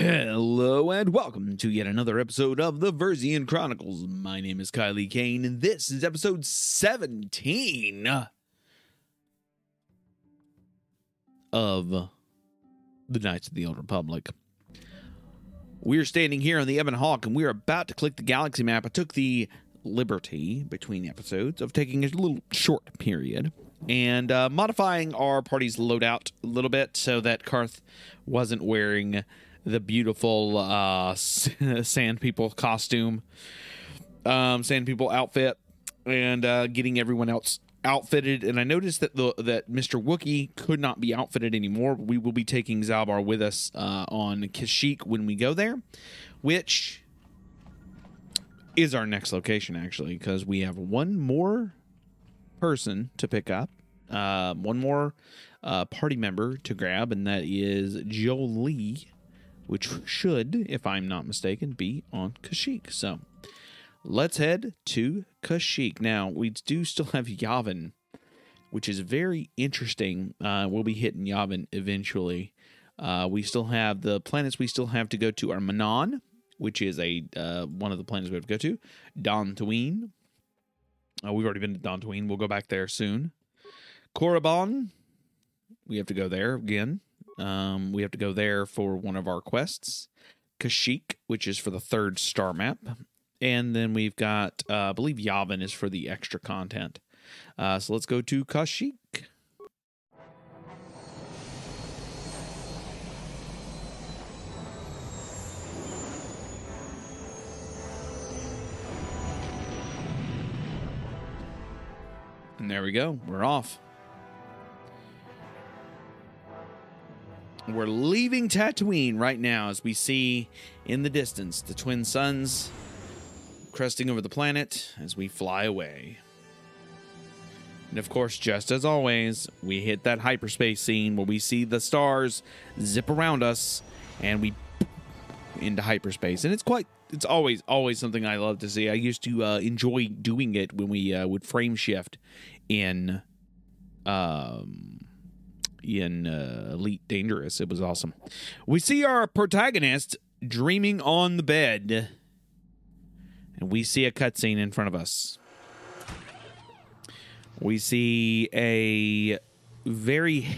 Hello and welcome to yet another episode of the Versian Chronicles. My name is Kashyyk, and this is episode 17 of the Knights of the Old Republic. We're standing here on the Ebon Hawk, and we're about to click the galaxy map. I took the liberty between episodes of taking a little short period and modifying our party's loadout a little bit so that Karth wasn't wearing the beautiful Sand People costume, Sand People outfit, and getting everyone else outfitted. And I noticed that that Mr. Wookiee could not be outfitted anymore. We will be taking Zaalbar with us on Kashyyk when we go there, which is our next location, actually, because we have one more person to pick up, one more party member to grab, and that is Jolie, which should, if I'm not mistaken, be on Kashyyk. So let's head to Kashyyk. Now, we do still have Yavin, which is very interesting. We'll be hitting Yavin eventually. We still have the planets we still have to go to are Manon, which is one of the planets we have to go to. Dantooine. We've already been to Dantooine. We'll go back there soon. Korriban. We have to go there again. We have to go there for one of our quests. Kashyyk, which is for the 3rd star map. And then we've got, I believe Yavin is for the extra content. So let's go to Kashyyk. And there we go. We're off. We're leaving Tatooine right now as we see in the distance the twin suns cresting over the planet as we fly away. And of course, just as always, we hit that hyperspace scene where we see the stars zip around us and we into hyperspace. And it's always something I love to see. I used to enjoy doing it when we would frame shift in Elite Dangerous. It was awesome. We see our protagonist dreaming on the bed, and we see a cutscene in front of us. We see a very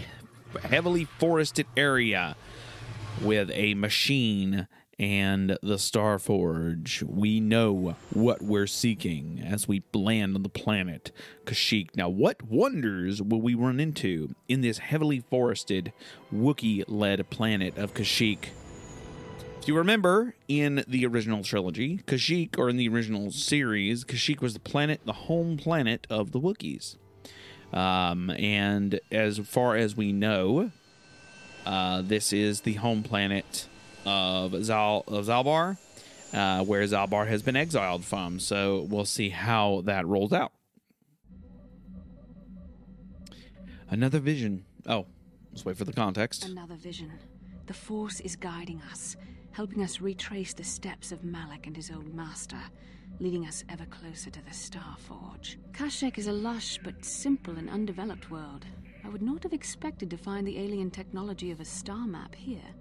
heavily forested area with a machine and the Starforge. We know what we're seeking as we land on the planet Kashyyk. Now, what wonders will we run into in this heavily forested, Wookiee-led planet of Kashyyk? If you remember, in the original trilogy, Kashyyk, or in the original series, Kashyyk was the home planet of the Wookiees. And as far as we know, this is the home planet of Zaalbar, where Zaalbar has been exiled from. So we'll see how that rolls out. Another vision. Oh, let's wait for the context. Another vision. The Force is guiding us, helping us retrace the steps of Malak and his old master, leading us ever closer to the Starforge. Kashyyk is a lush but simple and undeveloped world. I would not have expected to find the alien technology of a star map here.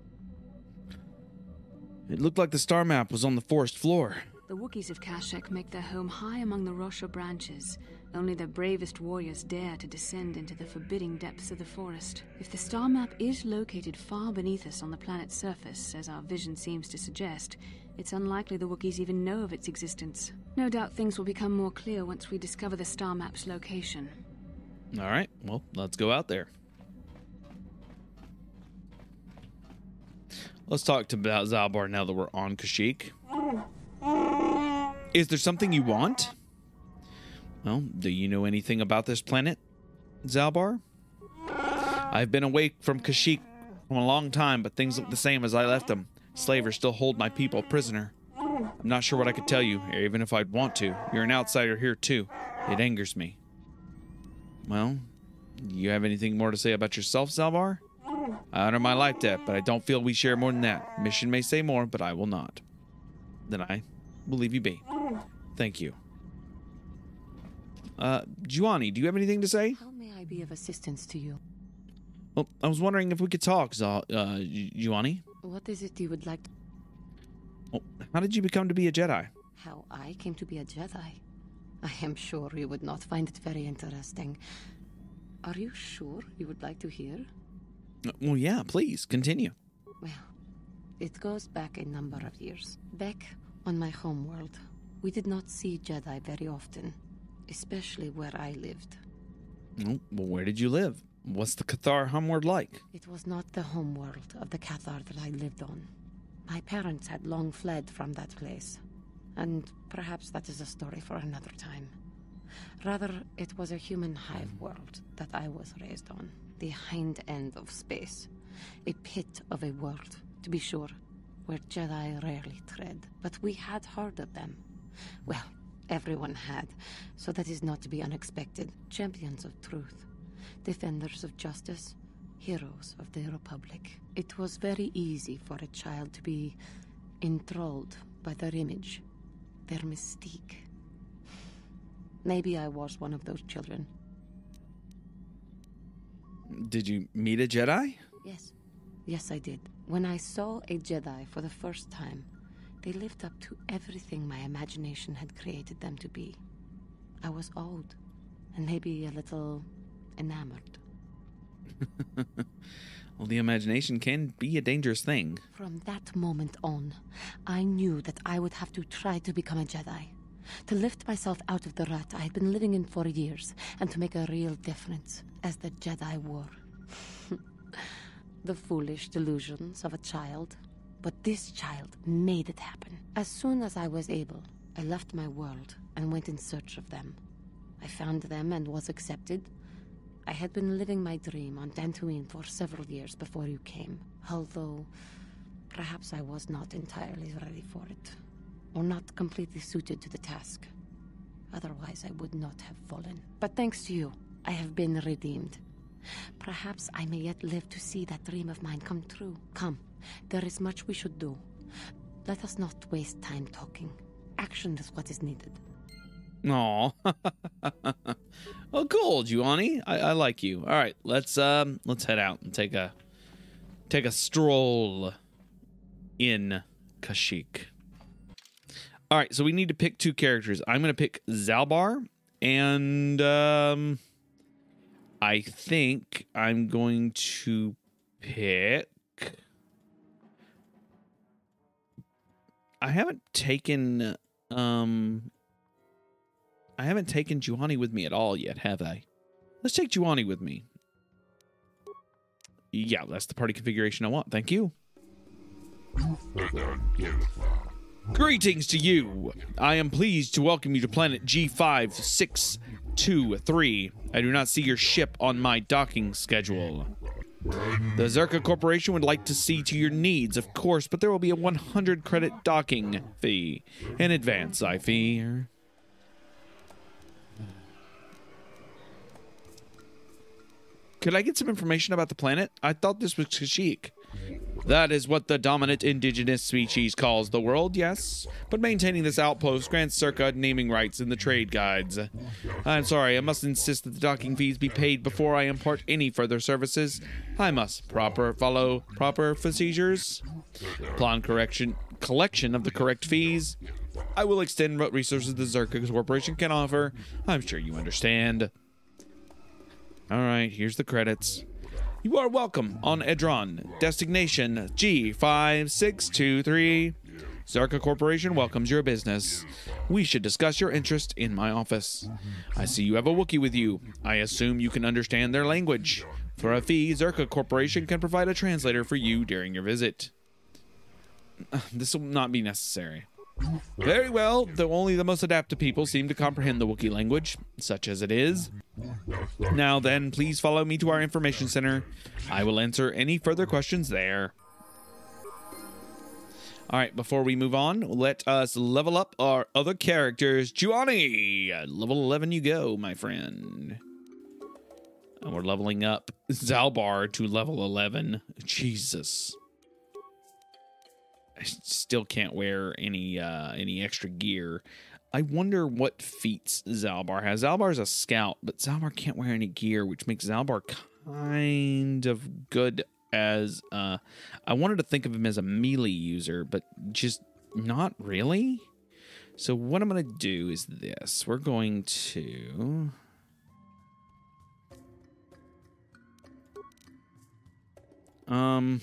It looked like the star map was on the forest floor. The Wookiees of Kashyyk make their home high among the Rosha branches. Only their bravest warriors dare to descend into the forbidding depths of the forest. If the star map is located far beneath us on the planet's surface, as our vision seems to suggest, it's unlikely the Wookiees even know of its existence. No doubt things will become more clear once we discover the star map's location. All right, well, let's go out there. Let's talk about Zaalbar now that we're on Kashyyk. Is there something you want? Well, do you know anything about this planet, Zaalbar? I've been away from Kashyyk for a long time, but things look the same as I left them. Slavers still hold my people prisoner. I'm not sure what I could tell you, even if I'd want to. You're an outsider here, too. It angers me. Well, you have anything more to say about yourself, Zaalbar? I honor my life debt, but I don't feel we share more than that. Mission may say more, but I will not. Then I will leave you be. Thank you. Juani, do you have anything to say? How may I be of assistance to you? Well, I was wondering if we could talk, Juani. What is it you would like to... Well, how did you become to be a Jedi? How I came to be a Jedi? I am sure you would not find it very interesting. Are you sure you would like to hear? Well, yeah, please, continue. Well, it goes back a number of years. Back on my homeworld, we did not see Jedi very often, especially where I lived. Oh, well, where did you live? What's the Cathar homeworld like? It was not the homeworld of the Cathar that I lived on. My parents had long fled from that place, and perhaps that is a story for another time. Rather, it was a human hive world that I was raised on, the hind end of space. A pit of a world, to be sure, where Jedi rarely tread, but we had heard of them. Well, everyone had, so that is not to be unexpected. Champions of truth, defenders of justice, heroes of the Republic. It was very easy for a child to be enthralled by their image, their mystique. Maybe I was one of those children. Did you meet a Jedi? Yes. Yes, I did. When I saw a Jedi for the first time, they lived up to everything my imagination had created them to be. I was awed, and maybe a little enamored. Well, the imagination can be a dangerous thing. From that moment on, I knew that I would have to try to become a Jedi. To lift myself out of the rut I had been living in for years, and to make a real difference, as the Jedi were. The foolish delusions of a child. But this child made it happen. As soon as I was able, I left my world and went in search of them. I found them and was accepted. I had been living my dream on Dantooine for several years before you came, although perhaps I was not entirely ready for it, or not completely suited to the task. Otherwise, I would not have fallen. But thanks to you, I have been redeemed. Perhaps I may yet live to see that dream of mine come true. Come, there is much we should do. Let us not waste time talking. Action is what is needed. Aw. Oh, cool, Juani. I like you. All right, let's head out and take a stroll in Kashyyk. All right, so we need to pick two characters. I'm going to pick Zaalbar, and I think I'm going to pick... I haven't taken Juani with me at all yet, have I? Let's take Juani with me. Yeah, that's the party configuration I want. Thank you. Greetings to you. I am pleased to welcome you to planet G5623. I do not see your ship on my docking schedule. The Czerka Corporation would like to see to your needs, of course, but there will be a 100 credit docking fee. In advance, I fear. Could I get some information about the planet? I thought this was Kashyyk. That is what the dominant indigenous species calls the world, yes. But maintaining this outpost grants Czerka naming rights in the trade guides. I'm sorry, I must insist that the docking fees be paid before I impart any further services. I must follow proper procedures. Upon collection of the correct fees, I will extend what resources the Czerka Corporation can offer. I'm sure you understand. All right, here's the credits. You are welcome on Edron. Destination G5623. Czerka Corporation welcomes your business. We should discuss your interest in my office. I see you have a Wookiee with you. I assume you can understand their language. For a fee, Czerka Corporation can provide a translator for you during your visit. This will not be necessary. Very well, though only the most adaptive people seem to comprehend the Wookiee language, such as it is. Now then, please follow me to our information center. I will answer any further questions there. All right, before we move on, let us level up our other characters. Juani, level 11 you go, my friend. And we're leveling up Zaalbar to level 11. Jesus. I still can't wear any extra gear. I wonder what feats Zaalbar has. Zaalbar's a scout, but Zaalbar can't wear any gear, which makes Zaalbar kind of good as I wanted to think of him as a melee user, but just not really. So what I'm going to do is this. We're going to... I've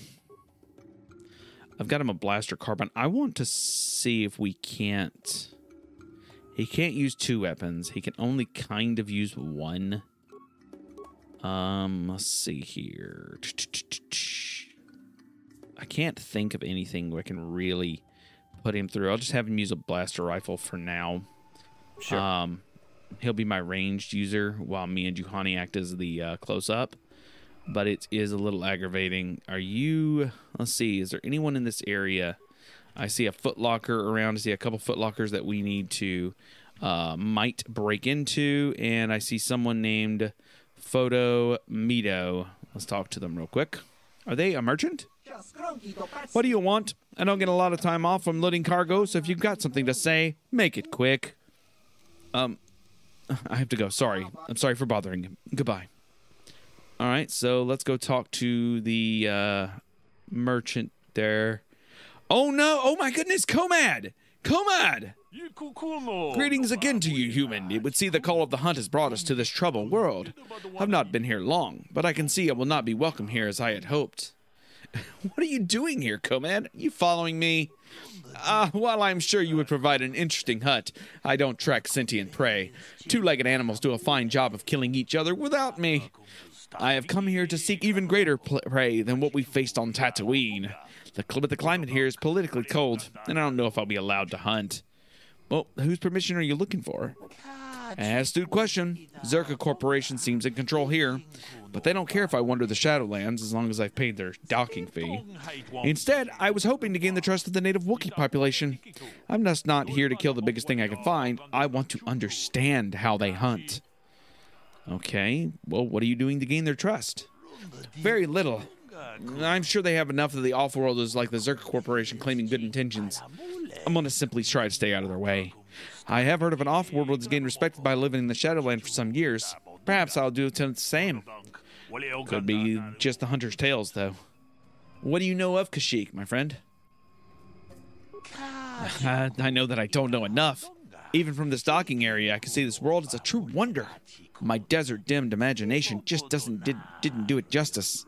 got him a blaster carbine. I want to see if we can't... He can't use 2 weapons. He can only kind of use 1. Let's see here. I can't think of anything where I can really put him through. I'll just have him use a blaster rifle for now. Sure. He'll be my ranged user while me and Juhani act as the close-up. But it is a little aggravating. Are you... Let's see. Is there anyone in this area? I see a footlocker around. I see a couple footlockers that we need to might break into. And I see someone named Photo Mito. Let's talk to them real quick. Are they a merchant? What do you want? I don't get a lot of time off from loading cargo, so if you've got something to say, make it quick. I have to go. Sorry. I'm sorry for bothering you. Goodbye. All right, so let's go talk to the merchant there. Oh, no. Oh, my goodness. Comad. Comad. Greetings again to you, human. It would seem the call of the hunt has brought us to this troubled world. I've not been here long, but I can see I will not be welcome here as I had hoped. What are you doing here, Comad? Are you following me? While I'm sure you would provide an interesting hut, I don't track sentient prey. 2-legged animals do a fine job of killing each other without me. I have come here to seek even greater prey than what we faced on Tatooine. But the climate here is politically cold, and I don't know if I'll be allowed to hunt. Well, whose permission are you looking for? Astute question. Czerka Corporation seems in control here, but they don't care if I wander the Shadowlands as long as I've paid their docking fee. Instead, I was hoping to gain the trust of the native Wookiee population. I'm just not here to kill the biggest thing I can find. I want to understand how they hunt. Okay, well, what are you doing to gain their trust? Very little. I'm sure they have enough of the off-worlders like the Czerka Corporation claiming good intentions. I'm going to simply try to stay out of their way. I have heard of an off-world that's gained respect by living in the Shadowland for some years. Perhaps I'll do the same. Could be just the hunter's tales, though. What do you know of Kashyyk, my friend? I know that I don't know enough. Even from this docking area, I can see this world is a true wonder. My desert-dimmed imagination just didn't do it justice.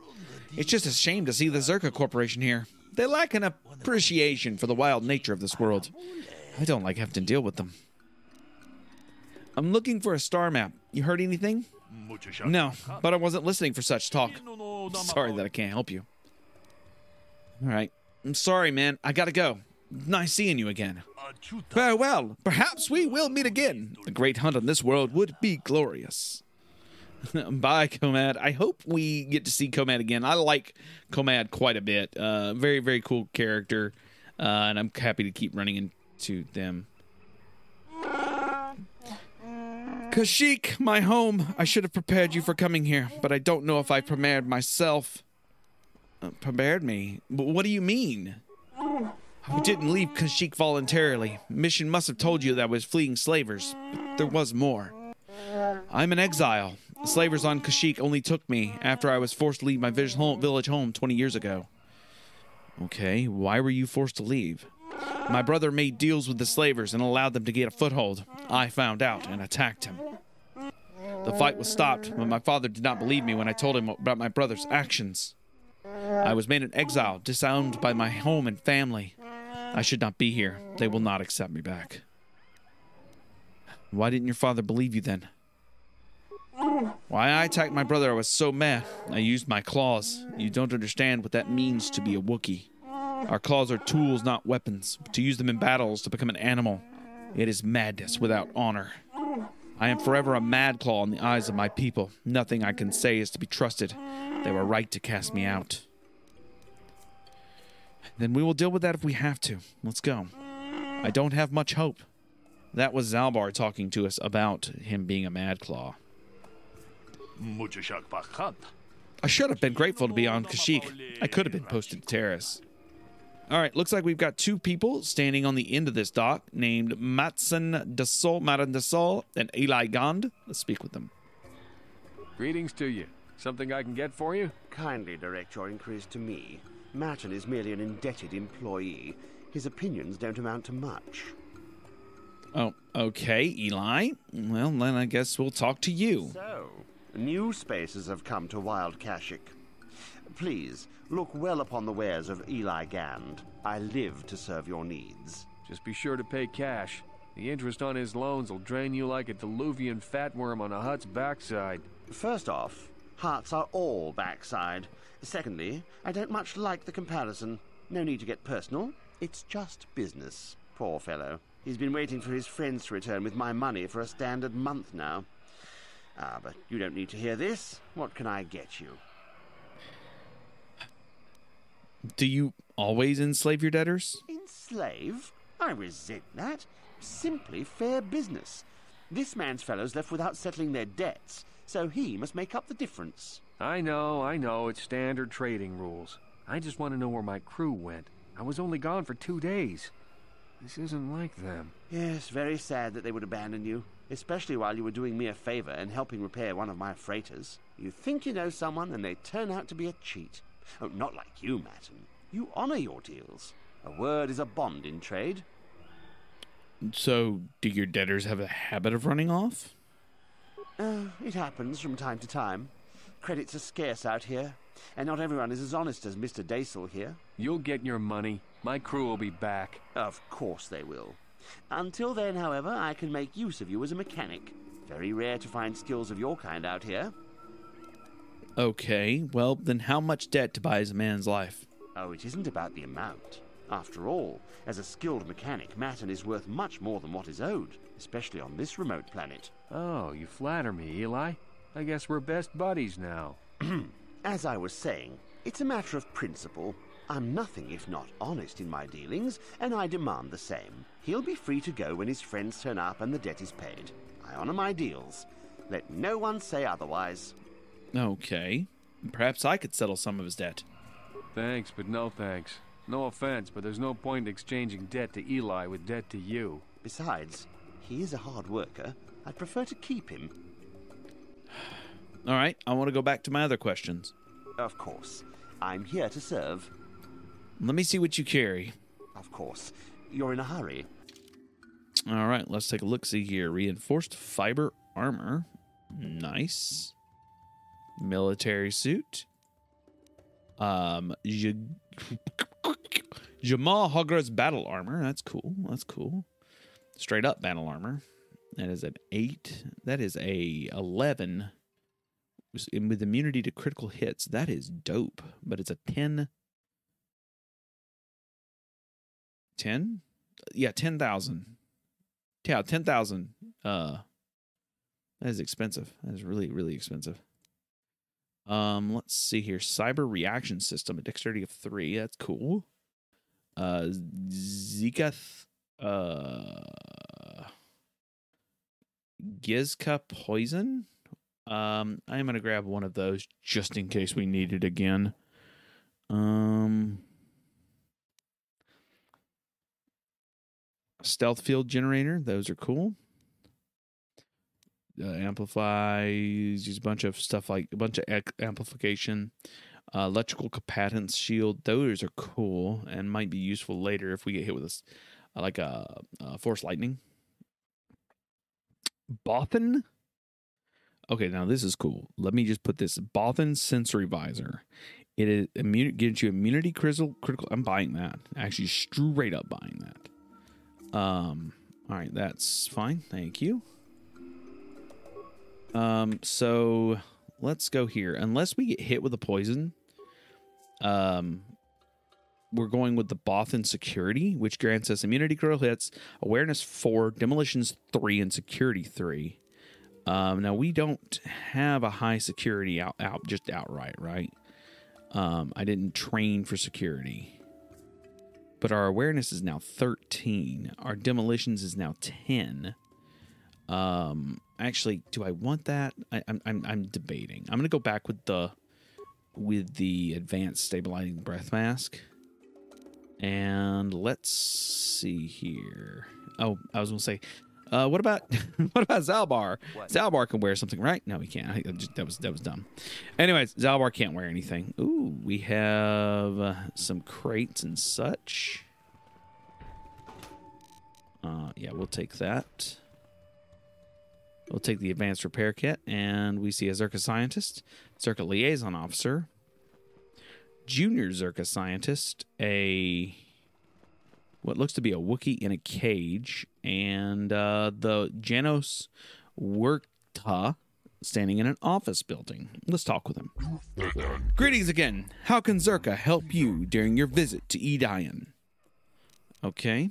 It's just a shame to see the Czerka Corporation here. They lack an appreciation for the wild nature of this world. I don't like having to deal with them. I'm looking for a star map. You heard anything? No, but I wasn't listening for such talk. Sorry that I can't help you. All right. I'm sorry, man. I gotta go. Nice seeing you again. Farewell. Perhaps we will meet again. A great hunt on this world would be glorious. Bye, Comad. I hope we get to see Comad again. I like Comad quite a bit. Very, very cool character. And I'm happy to keep running into them. Kashyyk, my home. I should have prepared you for coming here, but I don't know if I prepared myself. Prepared me? What do you mean? I didn't leave Kashyyk voluntarily. Mission must have told you that I was fleeing slavers, but there was more. I'm an exile. The slavers on Kashyyk only took me after I was forced to leave my village home 20 years ago. Okay, why were you forced to leave? My brother made deals with the slavers and allowed them to get a foothold. I found out and attacked him. The fight was stopped, but my father did not believe me when I told him about my brother's actions. I was made an exile, disowned by my home and family. I should not be here. They will not accept me back. Why didn't your father believe you then? Why I attacked my brother, I was so mad. I used my claws. You don't understand what that means to be a Wookiee. Our claws are tools, not weapons. To use them in battles to become an animal. It is madness without honor. I am forever a mad claw in the eyes of my people. Nothing I can say is to be trusted. They were right to cast me out. Then we will deal with that if we have to. Let's go. I don't have much hope. That was Zaalbar talking to us about him being a mad claw. I should have been grateful to be on Kashyyk. I could have been posted to Terrace. All right, looks like we've got 2 people standing on the end of this dock named Maran Dasol, and Eli Gond. Let's speak with them. Greetings to you. Something I can get for you? Kindly direct your inquiries to me. Matton is merely an indebted employee. His opinions don't amount to much. Oh, okay, Eli. Well, then I guess we'll talk to you. So, new spaces have come to Wild Kashyyk. Please, look well upon the wares of Eli Gand. I live to serve your needs. Just be sure to pay cash. The interest on his loans will drain you like a diluvian fatworm on a hut's backside. First off, huts are all backside. Secondly, I don't much like the comparison. No need to get personal. It's just business. Poor fellow. He's been waiting for his friends to return with my money for a standard month now. But you don't need to hear this. What can I get you? Do you always enslave your debtors? Enslave? I resent that. Simply fair business. This man's fellows left without settling their debts, so he must make up the difference. I know, it's standard trading rules. I just want to know where my crew went. I was only gone for 2 days. This isn't like them. Yes, very sad that they would abandon you, especially while you were doing me a favor and helping repair one of my freighters. You think you know someone, and they turn out to be a cheat. Oh, not like you, Matton. You honor your deals. A word is a bond in trade. So, do your debtors have a habit of running off? It happens from time to time. Credits are scarce out here, and not everyone is as honest as Mr. Daisel here. You'll get your money. My crew will be back. Of course they will. Until then, however, I can make use of you as a mechanic. Very rare to find skills of your kind out here. Okay, well, then how much debt to buy a man's life? Oh, it isn't about the amount. After all, as a skilled mechanic, Matton is worth much more than what is owed, especially on this remote planet. Oh, you flatter me, Eli. I guess we're best buddies now. As I was saying, it's a matter of principle. I'm nothing if not honest in my dealings, and I demand the same. He'll be free to go when his friends turn up and the debt is paid. I honor my deals. Let no one say otherwise. Okay. Perhaps I could settle some of his debt. Thanks, but no thanks. No offense, but there's no point exchanging debt to Eli with debt to you. Besides, he is a hard worker. I'd prefer to keep him. All right, I want to go back to my other questions. Of course. I'm here to serve. Let me see what you carry. Of course. You're in a hurry. All right, let's take a look-see here. Reinforced fiber armor. Nice. Military suit. Jamal Hagra's battle armor. That's cool. That's cool. Straight up battle armor. That is an 8. That is a 11. With immunity to critical hits. That is dope. But it's a 10. 10? Yeah, 10,000. Yeah, 10,000. That is expensive. That is really, really expensive. Let's see here. Cyber reaction system, a dexterity of 3. That's cool. Zikath, Gizka poison. I'm gonna grab one of those just in case we need it again. Stealth field generator. Those are cool. Amplifies, use a bunch of stuff like a bunch of amplification. Electrical capacitance shield. Those are cool and might be useful later if we get hit with a force lightning. Bothan. Okay, now this is cool. Let me just put this. Bothan sensory visor. It is gives you immunity critical. I'm buying that. Actually, straight up buying that. All right, that's fine. Thank you. So let's go here. Unless we get hit with a poison, we're going with the Bothan security, which grants us immunity critical hits, awareness 4, demolitions 3, and security 3. Now we don't have a high security outright, right? I didn't train for security. But our awareness is now 13. Our demolitions is now 10. Actually, do I want that? I'm debating. I'm gonna go back with the advanced stabilizing breath mask. And let's see here. Oh, I was gonna say, What about what about Zaalbar? Zaalbar can wear something, right? No, he can't. That was dumb. Anyways, Zaalbar can't wear anything. Ooh, we have some crates and such. Yeah, we'll take that. We'll take the advanced repair kit, and we see a Czerka scientist, Czerka liaison officer, junior Czerka scientist, what looks to be a Wookiee in a cage, and the Janos Werkta standing in an office building. Let's talk with him. Greetings again. How can Czerka help you during your visit to Edion? Okay.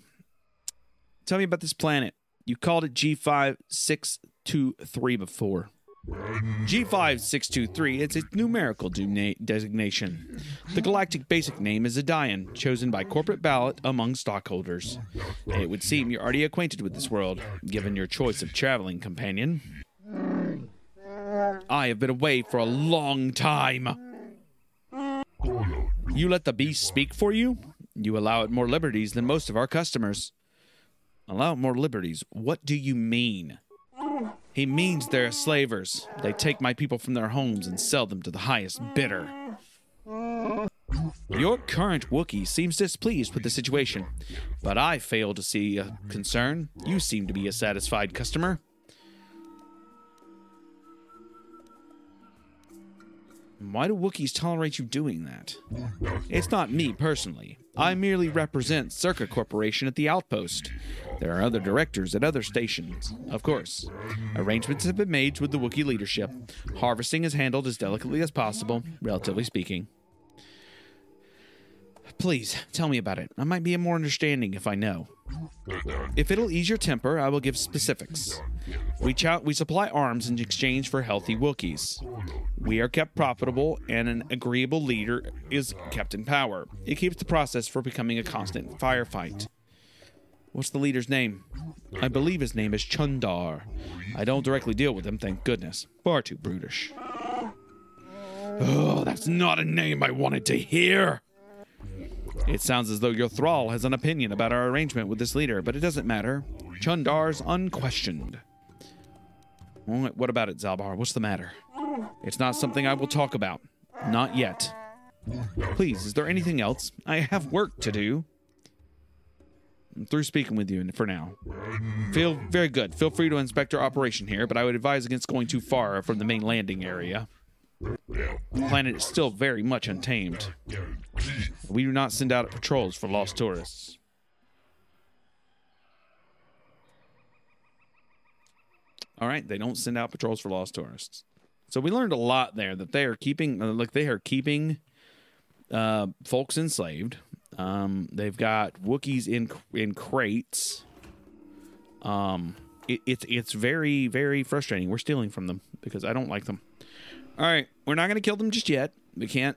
Tell me about this planet. You called it G5623 before. G5623, it's a numerical designation. The galactic basic name is Edion, chosen by corporate ballot among stockholders. It would seem you're already acquainted with this world, given your choice of traveling companion. I have been away for a long time. You let the beast speak for you? You allow it more liberties than most of our customers. Allow more liberties? What do you mean? He means they're slavers. They take my people from their homes and sell them to the highest bidder. Your current Wookiee seems displeased with the situation, but I fail to see a concern. You seem to be a satisfied customer. Why do Wookiees tolerate you doing that? It's not me personally. I merely represent Czerka Corporation at the outpost. There are other directors at other stations. Of course, arrangements have been made with the Wookiee leadership. Harvesting is handled as delicately as possible, relatively speaking. Please, tell me about it. I might be more understanding if I know. If it'll ease your temper, I will give specifics. We supply arms in exchange for healthy Wookiees. We are kept profitable, and an agreeable leader is kept in power. It keeps the process from becoming a constant firefight. What's the leader's name? I believe his name is Chundar. I don't directly deal with him, thank goodness. Far too brutish. Oh, that's not a name I wanted to hear. It sounds as though your thrall has an opinion about our arrangement with this leader, but it doesn't matter. Chundar's unquestioned. What about it, Zaalbar? What's the matter? It's not something I will talk about. Not yet. Please, is there anything else? I have work to do. I'm through speaking with you for now. Feel very good. Feel free to inspect our operation here, but I would advise against going too far from the main landing area. The planet is still very much untamed. We do not send out patrols for lost tourists. All right, they don't send out patrols for lost tourists. So we learned a lot there that they are keeping, folks enslaved. They've got Wookiees in crates. It's very, very frustrating. We're stealing from them because I don't like them. All right, we're not going to kill them just yet. We can't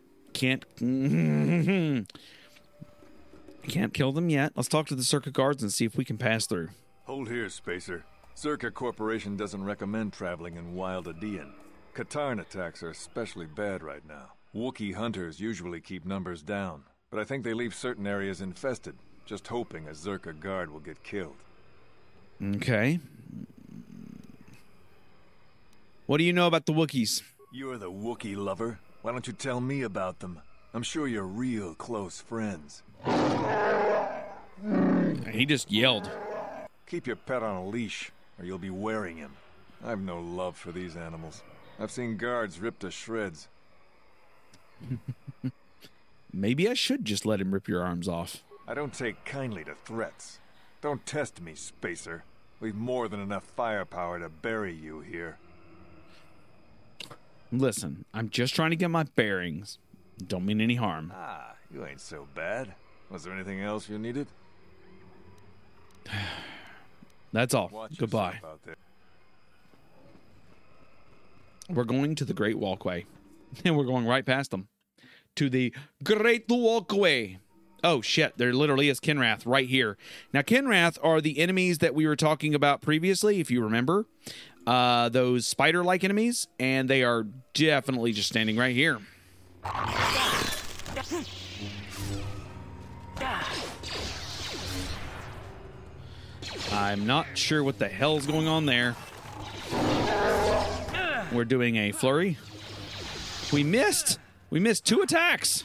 kill them yet. Let's talk to the Czerka guards and see if we can pass through. Hold here, Spacer. Czerka Corporation doesn't recommend traveling in wild Edion. Katarn attacks are especially bad right now. Wookiee hunters usually keep numbers down, but I think they leave certain areas infested, just hoping a Czerka guard will get killed. Okay. What do you know about the Wookiees? You're the Wookiee lover. Why don't you tell me about them? I'm sure you're real close friends. He just yelled. Keep your pet on a leash, or you'll be wearing him. I've no love for these animals. I've seen guards ripped to shreds. Maybe I should just let him rip your arms off. I don't take kindly to threats. Don't test me, Spacer. We've more than enough firepower to bury you here. Listen, I'm just trying to get my bearings. Don't mean any harm. Ah, you ain't so bad. Was there anything else you needed? That's all. Watch Goodbye. yourself out there. We're going to the Great Walkway. And we're going right past them. To the Great Walkway. Oh, shit. There literally is Kinrath right here. Now, Kinrath are the enemies that we were talking about previously, if you remember. Those spider-like enemies. And they are definitely just standing right here. I'm not sure what the hell's going on there. We're doing a flurry. We missed. We missed 2 attacks.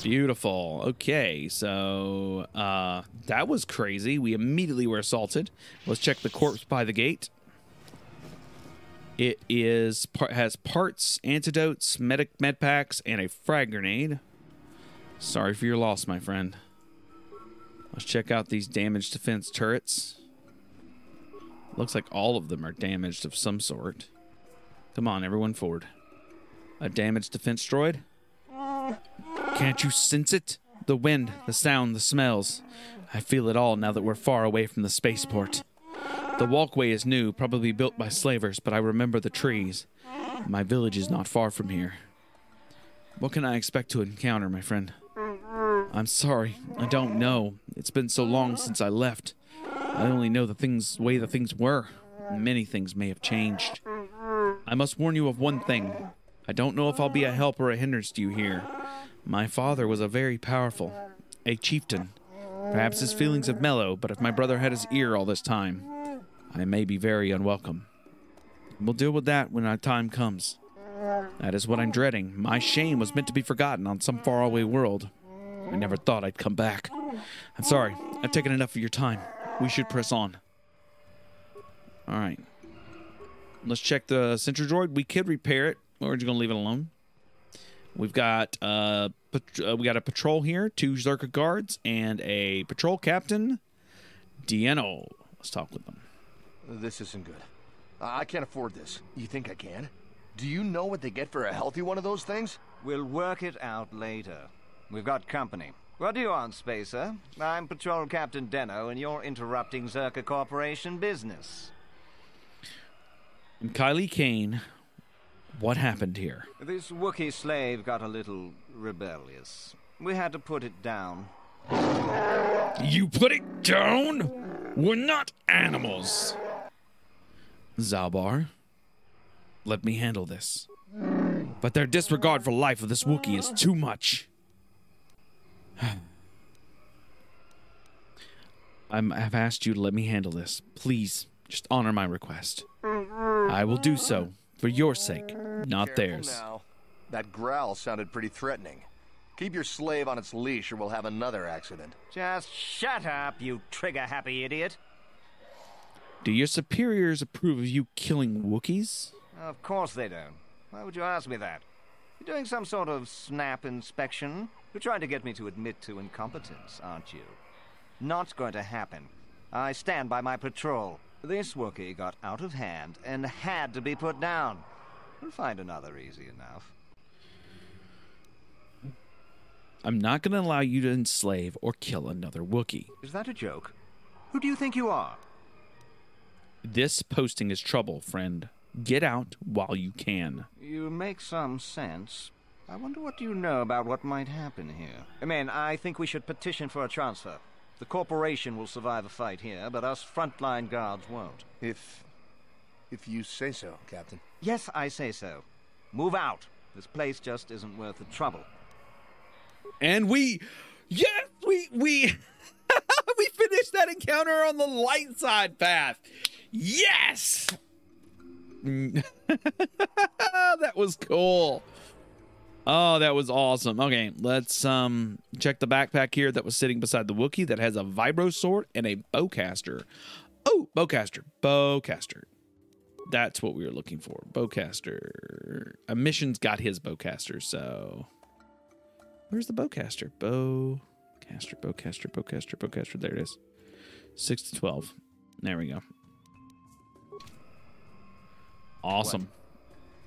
Beautiful. Okay, so that was crazy. We immediately were assaulted. Let's check the corpse by the gate. It has parts, antidotes, med packs, and a frag grenade. Sorry for your loss, my friend. Let's check out these damaged defense turrets. Looks like all of them are damaged of some sort. Come on, everyone forward. A damaged defense droid? Can't you sense it? The wind, the sound, the smells. I feel it all now that we're far away from the spaceport. The walkway is new, probably built by slavers, but I remember the trees. My village is not far from here. What can I expect to encounter, my friend? I'm sorry, I don't know. It's been so long since I left. I only know the way the things were. Many things may have changed. I must warn you of one thing. I don't know if I'll be a help or a hindrance to you here. My father was a very powerful, a chieftain. Perhaps his feelings have mellowed, but if my brother had his ear all this time, I may be very unwelcome. We'll deal with that when our time comes. That is what I'm dreading. My shame was meant to be forgotten on some faraway world. I never thought I'd come back. I'm sorry. I've taken enough of your time. We should press on. All right. Let's check the sentry droid. We could repair it, or we're just gonna leave it alone. We've got a patrol here, 2 Czerka guards, and a patrol captain, Dieno. Let's talk with them. This isn't good. I can't afford this. You think I can? Do you know what they get for a healthy one of those things? We'll work it out later. We've got company. What do you want, Spacer? I'm Patrol Captain Deno, and you're interrupting Czerka Corporation business. And Kylie Kane, what happened here? This Wookiee slave got a little rebellious. We had to put it down. You put it down? We're not animals. Zaalbar, let me handle this. But their disregard for life of this Wookiee is too much. I've asked you to let me handle this. Please, just honor my request. I will do so, for your sake, not theirs. Now. That growl sounded pretty threatening. Keep your slave on its leash or we'll have another accident. Just shut up, you trigger-happy idiot. Do your superiors approve of you killing Wookiees? Of course they don't. Why would you ask me that? You're doing some sort of snap inspection? You're trying to get me to admit to incompetence, aren't you? Not going to happen. I stand by my patrol. This Wookiee got out of hand and had to be put down. We'll find another easy enough. I'm not going to allow you to enslave or kill another Wookiee. Is that a joke? Who do you think you are? This posting is trouble, friend. Get out while you can. You make some sense. I wonder what you know about what might happen here. Men, I think we should petition for a transfer. The corporation will survive a fight here, but us frontline guards won't. If you say so, Captain. Yes, I say so. Move out. This place just isn't worth the trouble. And we we finished that encounter on the light side path. Yes! That was cool. Oh, that was awesome. Okay, let's check the backpack here that was sitting beside the Wookiee that has a vibro sword and a bowcaster. Oh, bowcaster. That's what we were looking for. Bowcaster. Mission's got his bowcaster, so where's the bowcaster? Bowcaster. There it is. 6 to 12. There we go. Awesome. What?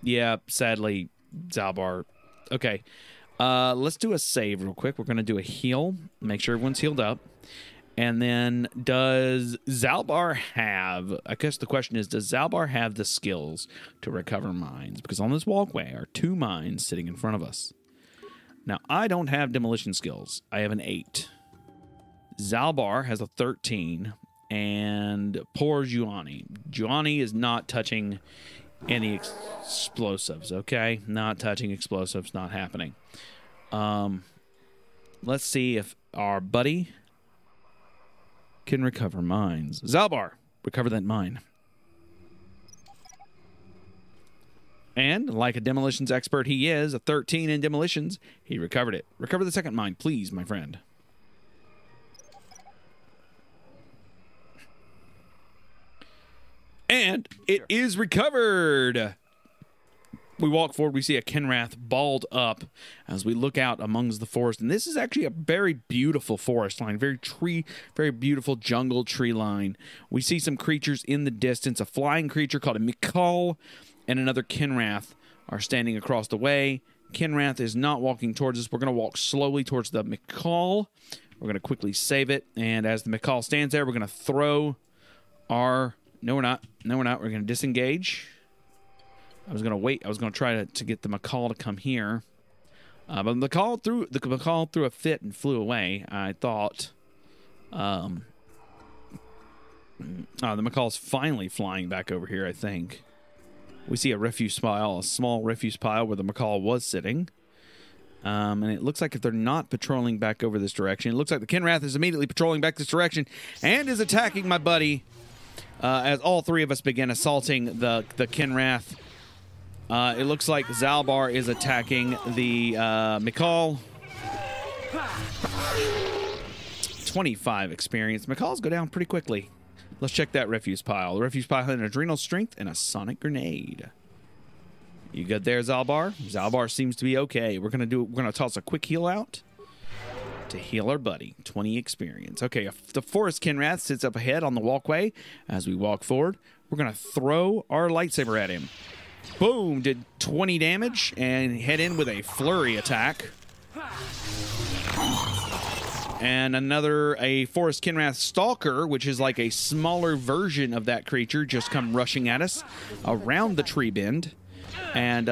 Yeah, sadly, Zaalbar. Okay. Let's do a save real quick. We're going to do a heal. Make sure everyone's healed up. And then does Zaalbar have... I guess the question is, does Zaalbar have the skills to recover mines? Because on this walkway are 2 mines sitting in front of us. Now, I don't have demolition skills. I have an 8. Zaalbar has a 13. And poor Juani. Juani is not touching any explosives, okay? Not touching explosives, not happening. Let's see if our buddy can recover mines. Zaalbar, recover that mine. And, like a demolitions expert he is, a 13 in demolitions, he recovered it. Recover the second mine, please, my friend. And it is recovered. We walk forward, we see a Kinrath balled up as we look out amongst the forest. And this is actually a very beautiful forest line, very beautiful jungle tree line. We see some creatures in the distance, a flying creature called a Mikal and another Kinrath are standing across the way. Kinrath is not walking towards us. We're going to walk slowly towards the Mikal. We're going to quickly save it. And as the Mikal stands there, we're going to throw our... No, we're not. No, we're not. We're going to disengage. I was going to wait. I was going to try to get the Mikal to come here. But the Mikal threw a fit and flew away. I thought... the Mikal's finally flying back over here, I think. We see a refuse pile, a small refuse pile where the Mikal was sitting. And it looks like if they're not patrolling back over this direction, it looks like the Kinrath is immediately patrolling back this direction and is attacking my buddy as all three of us begin assaulting the Kinrath. It looks like Zaalbar is attacking the Mikal. 25 experience. Mikals go down pretty quickly. Let's check that refuse pile. The refuse pile had an adrenal strength and a sonic grenade. You good there, Zaalbar? Zaalbar seems to be okay. We're gonna toss a quick heal out to heal our buddy. 20 experience. Okay, the forest Kinrath sits up ahead on the walkway. As we walk forward, we're gonna throw our lightsaber at him. Boom! Did 20 damage and head in with a flurry attack. And a forest Kinrath Stalker, which is like a smaller version of that creature, just come rushing at us around the tree bend. And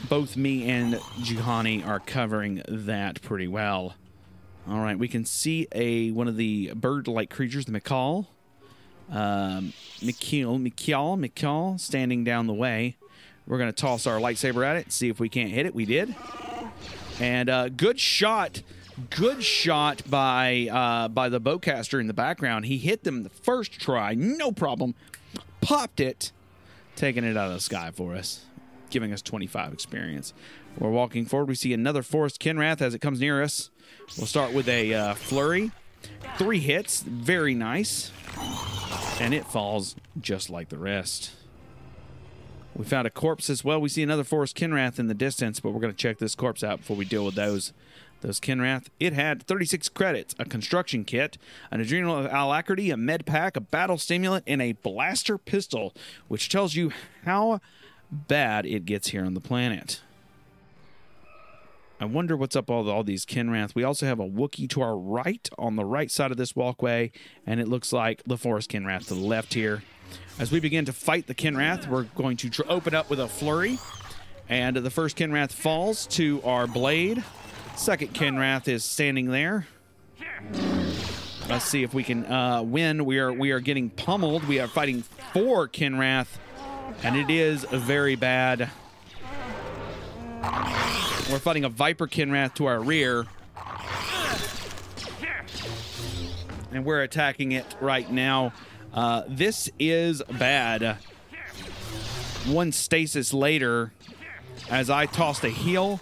both me and Juhani are covering that pretty well. All right, we can see one of the bird-like creatures, the Mikal. Mikal, standing down the way. We're going to toss our lightsaber at it, see if we can't hit it. We did. And good shot. Good shot by the bowcaster in the background. He hit them the first try, no problem. Popped it, taking it out of the sky for us, giving us 25 experience. We're walking forward. We see another forest Kinrath as it comes near us. We'll start with a flurry. 3 hits, very nice. And it falls just like the rest. We found a corpse as well. We see another forest Kinrath in the distance, but we're going to check this corpse out before we deal with those Kinrath. It had 36 credits, a construction kit, an adrenal alacrity, a med pack, a battle stimulant, and a blaster pistol, which tells you how bad it gets here on the planet. I wonder what's up all these Kinrath. We also have a Wookiee to our right, on the right side of this walkway, and it looks like the forest Kinrath to the left here. As we begin to fight the Kinrath, we're going to open up with a flurry, and the first Kinrath falls to our blade. Second Kinrath is standing there. Let's see if we can win. We are getting pummeled. We are fighting 4 Kinrath, and it is very bad. We're fighting a Viper Kinrath to our rear, and we're attacking it right now. This is bad. One stasis later, as I tossed a heal,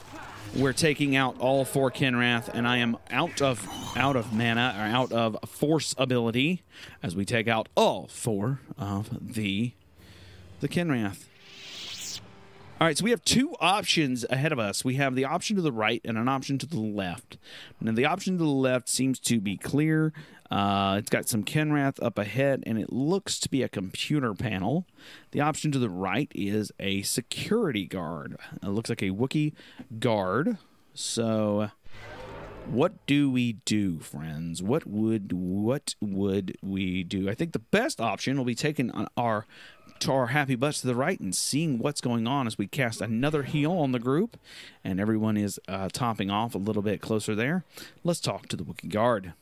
we're taking out all 4 Kinrath, and I am out of mana, or out of force ability, as we take out all 4 of the Kinrath. All right, so we have 2 options ahead of us. We have the option to the right and an option to the left. Now, the option to the left seems to be clear. It's got some Kinrath up ahead, and it looks to be a computer panel. The option to the right is a security guard. It looks like a Wookiee guard. So, what do we do, friends? What would we do? I think the best option will be taking our happy butts to the right and seeing what's going on as we cast another heal on the group, and everyone is topping off a little bit closer there. Let's talk to the Wookiee guard.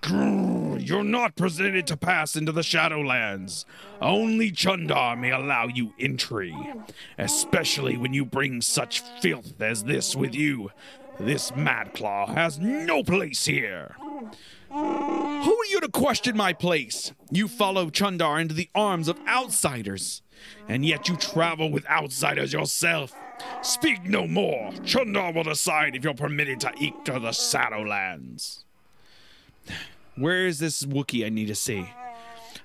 You're not permitted to pass into the Shadowlands. Only Chundar may allow you entry, especially when you bring such filth as this with you. This Madclaw has no place here. Who are you to question my place? You follow Chundar into the arms of outsiders, and yet you travel with outsiders yourself. Speak no more. Chundar will decide if you're permitted to enter the Shadowlands. Where is this Wookiee I need to see?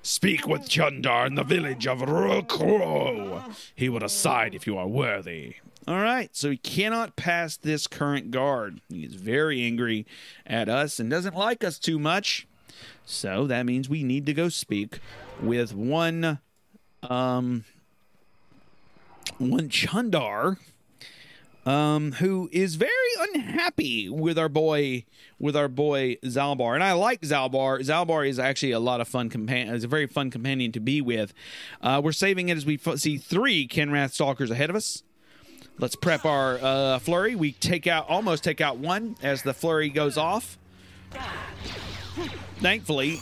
Speak with Chundar in the village of Rukro. He will decide if you are worthy. All right, so he cannot pass this current guard. He is very angry at us and doesn't like us too much. So that means we need to go speak with one Chundar, who is very unhappy with our boy Zaalbar. And I like Zaalbar. Zaalbar is actually a lot of fun is a very fun companion to be with. We're saving it as we see 3 Kenrath Stalkers ahead of us. Let's prep our flurry. We almost take out one as the flurry goes off. Thankfully,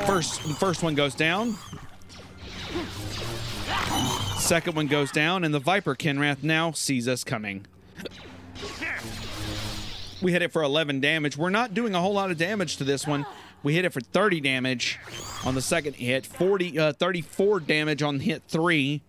first one goes down. Second one goes down, and the Viper Kenrath now sees us coming. We hit it for 11 damage. We're not doing a whole lot of damage to this one. We hit it for 30 damage on the second hit, 34 damage on hit 3.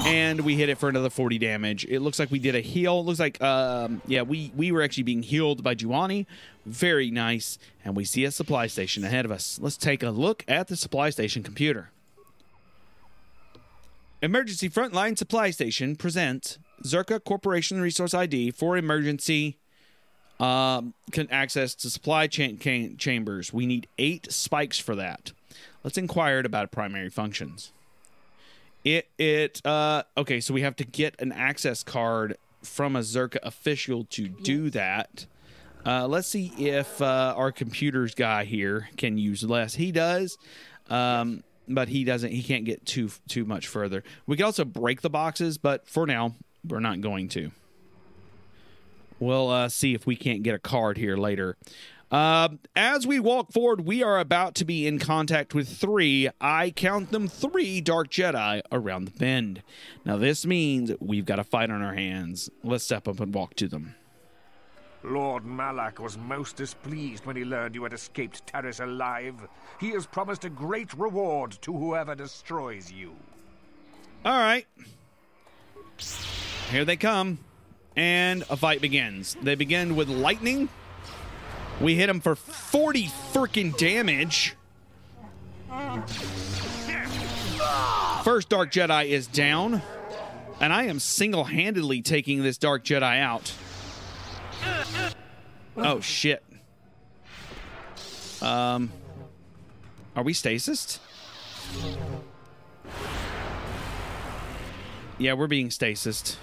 And we hit it for another 40 damage. It looks like we did a heal. It looks like, yeah, we were actually being healed by Juani. Very nice. And we see a supply station ahead of us. Let's take a look at the supply station computer. Emergency Frontline Supply Station presents Czerka Corporation Resource ID for emergency access to supply chambers. We need 8 spikes for that. Let's inquire about primary functions. Okay, so we have to get an access card from a Czerka official to do that. Let's see if our computers guy here can use less. He does, but he doesn't. He can't get too much further. We can also break the boxes, but for now, we're not going to. We'll see if we can't get a card here later. As we walk forward, we are about to be in contact with 3, I count them 3 Dark Jedi around the bend. Now this means we've got a fight on our hands. Let's step up and walk to them. Lord Malak was most displeased when he learned you had escaped Terrace alive. He has promised a great reward to whoever destroys you. All right. Here they come. And a fight begins. They begin with lightning. We hit him for 40 freaking damage. First Dark Jedi is down. And I am single-handedly taking this Dark Jedi out. Oh, shit. Are we stasised? Yeah, we're being stasised.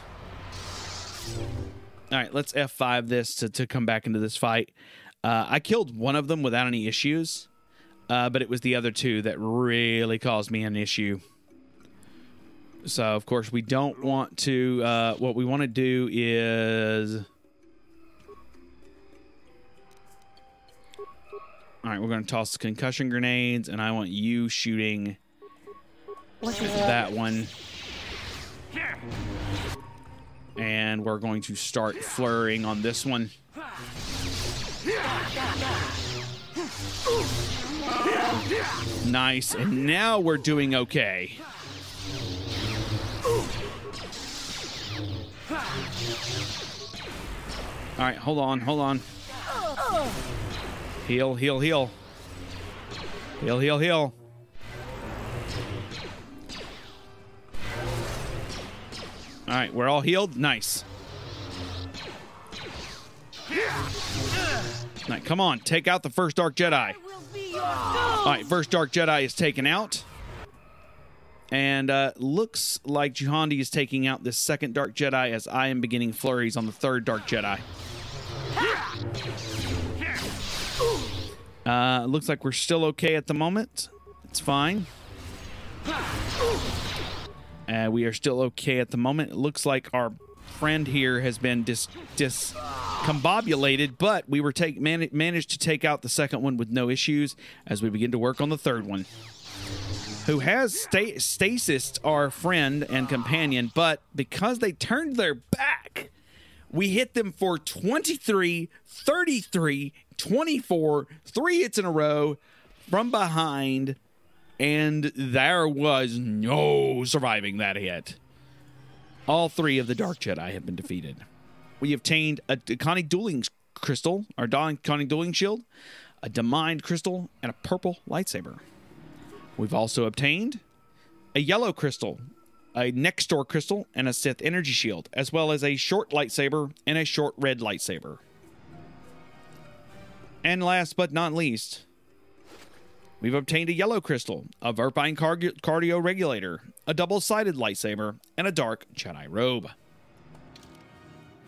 All right, let's F5 this to come back into this fight. I killed one of them without any issues, but it was the other 2 that really caused me an issue. So, of course, we don't want to... what we want to do is... All right, we're going to toss concussion grenades, and I want you shooting that one. And we're going to start flurrying on this one. Nice, and now we're doing okay. All right, hold on. Heal. Heal. All right, we're all healed. Nice. All right, come on, take out the first Dark Jedi. All right, first Dark Jedi is taken out. And looks like Juhandi is taking out this second Dark Jedi as I am beginning flurries on the third Dark Jedi. Looks like we're still okay at the moment. It's fine. We are still okay at the moment. It looks like our friend here has been discombobulated, but we were managed to take out the second one with no issues as we begin to work on the third one, who has stasised our friend and companion, but because they turned their back, We hit them for 23, 33, 24, 3 hits in a row from behind, and there was no surviving that hit. All 3 of the Dark Jedi have been defeated. We obtained a Kashyyk dueling crystal, our Kashyyk dueling shield, a Demind crystal, and a purple lightsaber. We've also obtained a yellow crystal, a next door crystal, and a Sith energy shield, as well as a short lightsaber and a short red lightsaber. And last but not least, we've obtained a yellow crystal, a Verpine cardio regulator, a double-sided lightsaber, and a dark Jedi robe.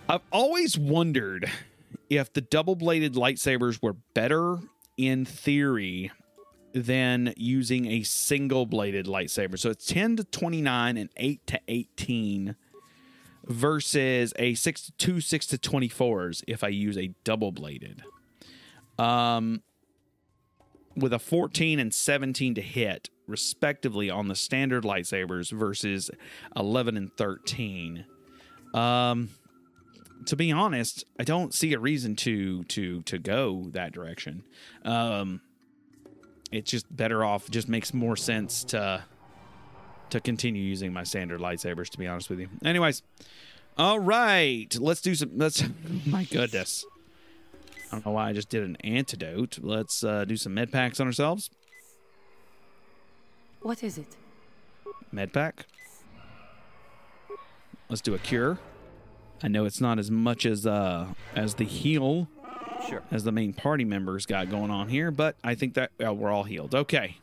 I've always wondered if the double-bladed lightsabers were better in theory than using a single-bladed lightsaber. So it's 10 to 29 and 8 to 18 versus a 6 to 2, 6 to 24s if I use a double-bladed. With a 14 and 17 to hit, respectively, on the standard lightsabers versus 11 and 13. To be honest, I don't see a reason to go that direction. It's just better off. Just makes more sense to continue using my standard lightsabers, to be honest with you. Anyways, all right, let's do some. My goodness, I don't know why I just did an antidote. Let's do some med packs on ourselves. What is it? Med pack. Let's do a cure. I know it's not as much as the heal as the main party members got going on here, but I think that we're all healed. Okay.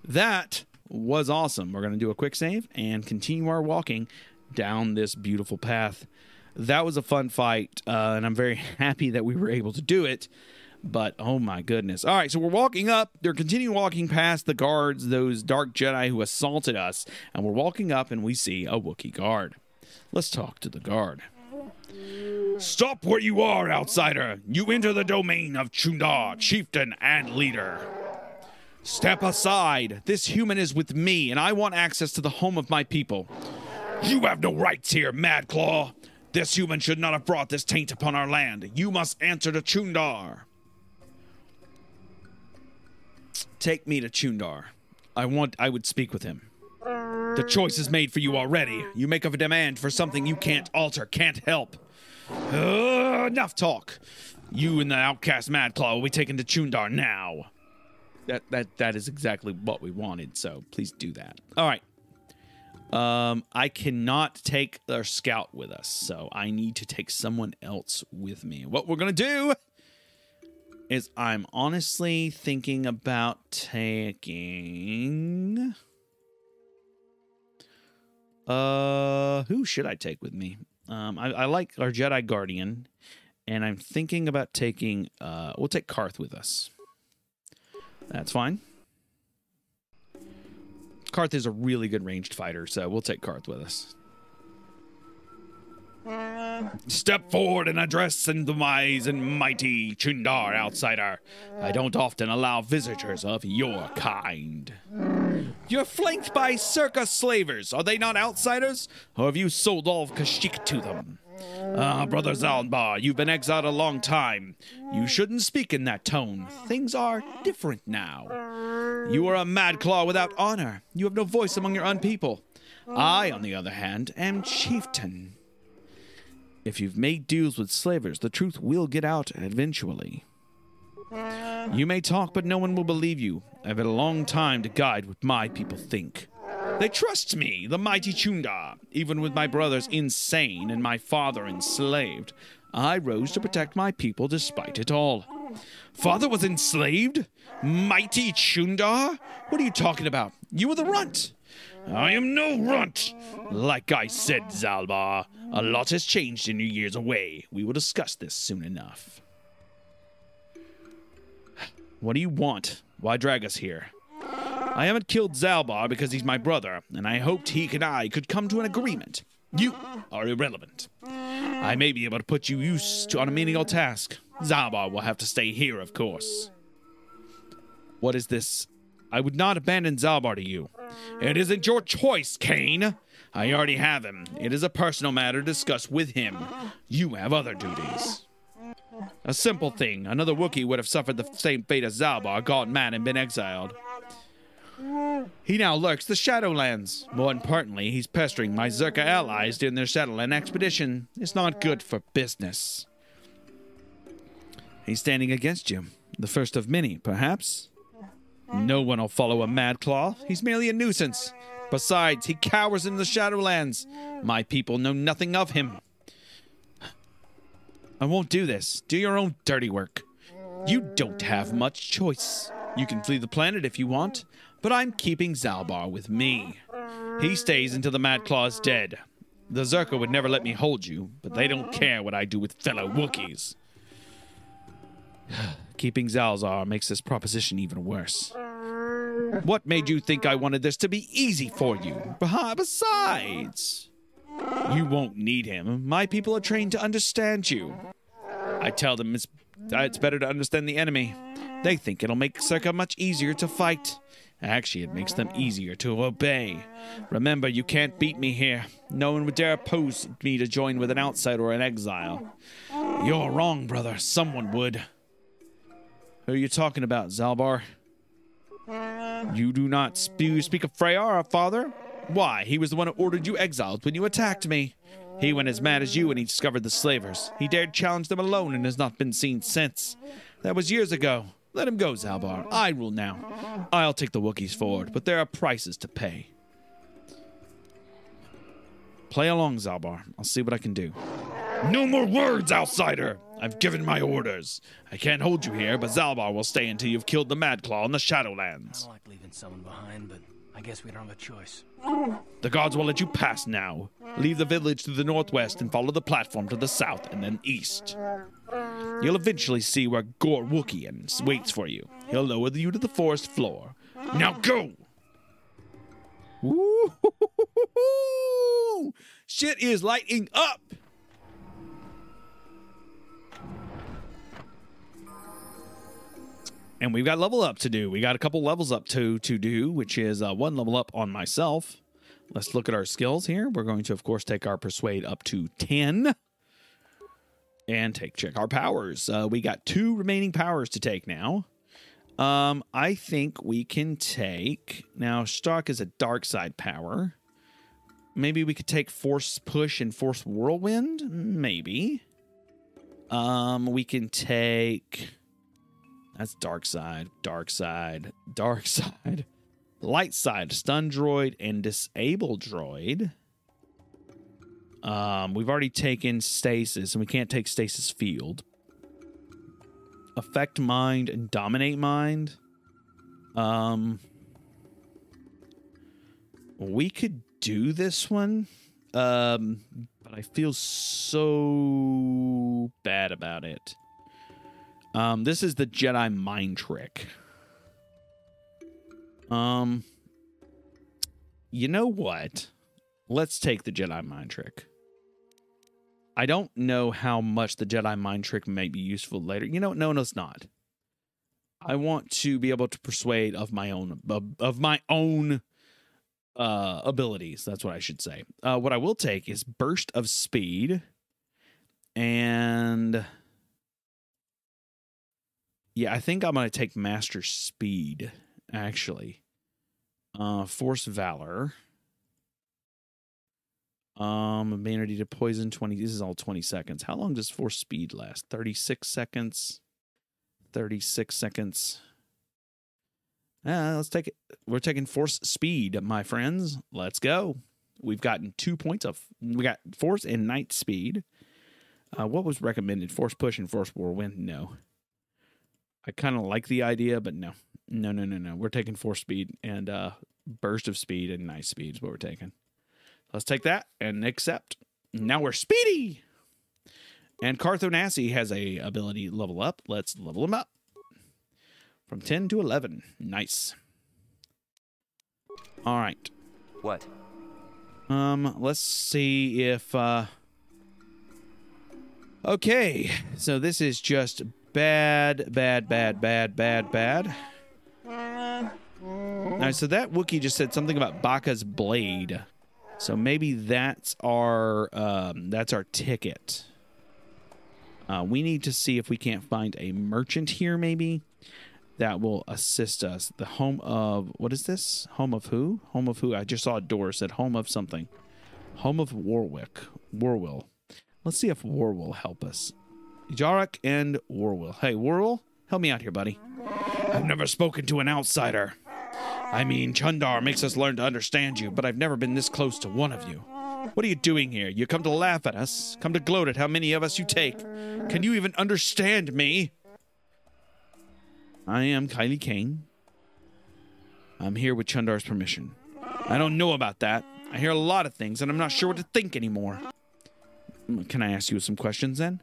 That was awesome. We're going to do a quick save and continue our walking down this beautiful path. That was a fun fight, and I'm very happy that we were able to do it, but oh my goodness. All right, so we're walking up. They're continuing walking past the guards, those Dark Jedi who assaulted us, and we're walking up and we see a Wookiee guard. Let's talk to the guard. Stop where you are, outsider. You enter the domain of Chundar, chieftain and leader. Step aside. This human is with me, and I want access to the home of my people. You have no rights here, Mad Claw. This human should not have brought this taint upon our land. You must answer to Chundar. Take me to Chundar. I would speak with him. The choice is made for you already. You make a demand for something you can't alter, can't help. Enough talk. You and the outcast Madclaw will be taken to Chundar now. That is exactly what we wanted, so please do that. All right. I cannot take our scout with us, so I need to take someone else with me. What we're going to do is I'm honestly thinking about taking... who should I take with me? I like our Jedi Guardian, and I'm thinking about taking, we'll take Karth with us. That's fine. Karth is a really good ranged fighter, so we'll take Karth with us. Step forward and address the wise and mighty Chundar, outsider. I don't often allow visitors of your kind. You're flanked by Czerka slavers. Are they not outsiders? Or have you sold all of Kashyyk to them? Brother Zaalbar, you've been exiled a long time. You shouldn't speak in that tone. Things are different now. You are a mad claw without honor. You have no voice among your own people. I, on the other hand, am chieftain. If you've made deals with slavers, the truth will get out eventually. You may talk, but no one will believe you. I've had a long time to guide what my people think. They trust me, the mighty Chundar. Even with my brothers insane and my father enslaved, I rose to protect my people despite it all. Father was enslaved? Mighty Chundar? What are you talking about? You were the runt. I am no runt. Like I said, Zaalbar, a lot has changed in your years away. We will discuss this soon enough. What do you want? Why drag us here? I haven't killed Zaalbar because he's my brother, and I hoped he and I could come to an agreement. You are irrelevant. I may be able to put you used on a menial task. Zaalbar will have to stay here, of course. What is this? I would not abandon Zaalbar to you. It isn't your choice, Kane. I already have him. It is a personal matter discussed with him. You have other duties. A simple thing. Another Wookiee would have suffered the same fate as Zaalbar, gone mad and been exiled. He now lurks the Shadowlands. More importantly, he's pestering my Czerka allies during their Shadowland expedition. It's not good for business. He's standing against you. The first of many, perhaps? No one will follow a mad claw. He's merely a nuisance. Besides, he cowers in the Shadowlands. My people know nothing of him. I won't do this. Do your own dirty work. You don't have much choice. You can flee the planet if you want, but I'm keeping Zaalbar with me. He stays until the Mad Claw is dead. The Czerka would never let me hold you, but they don't care what I do with fellow Wookiees. Keeping Zaalbar makes this proposition even worse. What made you think I wanted this to be easy for you? Besides, you won't need him. My people are trained to understand you. I tell them it's better to understand the enemy. They think it'll make Czerka much easier to fight. Actually, it makes them easier to obey. Remember, you can't beat me here. No one would dare oppose me to join with an outsider or an exile. You're wrong, brother. Someone would. Who are you talking about, Zaalbar? You do not speak of Freyr, our father? Why, he was the one who ordered you exiled when you attacked me. He went as mad as you when he discovered the slavers. He dared challenge them alone and has not been seen since. That was years ago. Let him go, Zaalbar. I rule now. I'll take the Wookiees forward, but there are prices to pay. Play along, Zaalbar. I'll see what I can do. No more words, outsider! I've given my orders. I can't hold you here, but Zaalbar will stay until you've killed the Mad Claw in the Shadowlands. I don't like leaving someone behind, but I guess we don't have a choice. The gods will let you pass now. Leave the village to the northwest and follow the platform to the south and then east. You'll eventually see where Gore Wookiee waits for you. He'll lower you to the forest floor. Now go! Woo! Shit is lighting up! And we've got level up to do. We got a couple levels up to do, which is one level up on myself. Let's look at our skills here. We're going to, of course, take our Persuade up to 10. And check our powers. We got 2 remaining powers to take now. I think we can take... Now, Stock is a dark side power. Maybe we could take Force Push and Force Whirlwind? Maybe. We can take... That's dark side, dark side, dark side. Light side, stun droid and disable droid. We've already taken stasis, and we can't take stasis field. Affect mind and dominate mind. We could do this one, but I feel so bad about it. This is the Jedi mind trick. You know what? Let's take the Jedi mind trick. I don't know how much the Jedi mind trick may be useful later. You know, no, it's not. I want to be able to persuade of my own abilities. That's what I should say. What I will take is burst of speed, and yeah, I think I'm going to take master speed. Actually, force valor. Immunity to poison 20. This is all 20 seconds. How long does force speed last? 36 seconds. 36 seconds. Let's take it. We're taking force speed, my friends. Let's go. We've gotten 2 points of. We got force and night speed. What was recommended? Force push and force whirlwind? No. I kind of like the idea, but no. No. We're taking force speed and burst of speed and night speed is what we're taking. Let's take that and accept. Now we're speedy. And Carthonasi has a ability level up. Let's level him up. From 10 to 11. Nice. All right. What? Let's see if okay. So this is just bad. All right, so that Wookiee just said something about Baka's blade. So maybe that's our ticket. We need to see if we can't find a merchant here, maybe, that will assist us. The home of, what is this? Home of who? Home of who? I just saw a door said home of something. Home of Warwill. Let's see if War will help us. Jarek and Warwill. Hey, Warwill, help me out here, buddy. I've never spoken to an outsider. I mean, Chundar makes us learn to understand you, but I've never been this close to one of you. What are you doing here? You come to laugh at us? Come to gloat at how many of us you take? Can you even understand me? I am Kylie Kane. I'm here with Chundar's permission. I don't know about that. I hear a lot of things, and I'm not sure what to think anymore. Can I ask you some questions, then?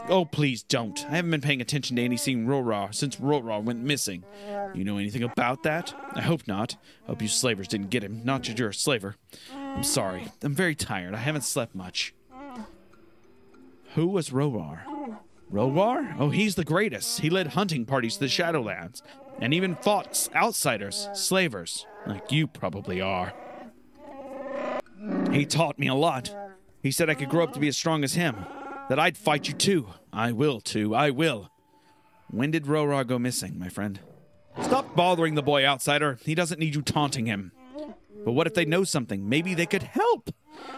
Oh, please don't. I haven't been paying attention to any scene Rorah since Rorah went missing. You know anything about that? I hope not. I hope you slavers didn't get him. Not that you're a slaver. I'm sorry. I'm very tired. I haven't slept much. Who was Rorah? Rorah? Oh, he's the greatest. He led hunting parties to the Shadowlands, and even fought outsiders, slavers, like you probably are. He taught me a lot. He said I could grow up to be as strong as him. That I'd fight you too. I will too. I will. When did Rorah go missing, my friend? Stop bothering the boy, outsider. He doesn't need you taunting him. But what if they know something? Maybe they could help.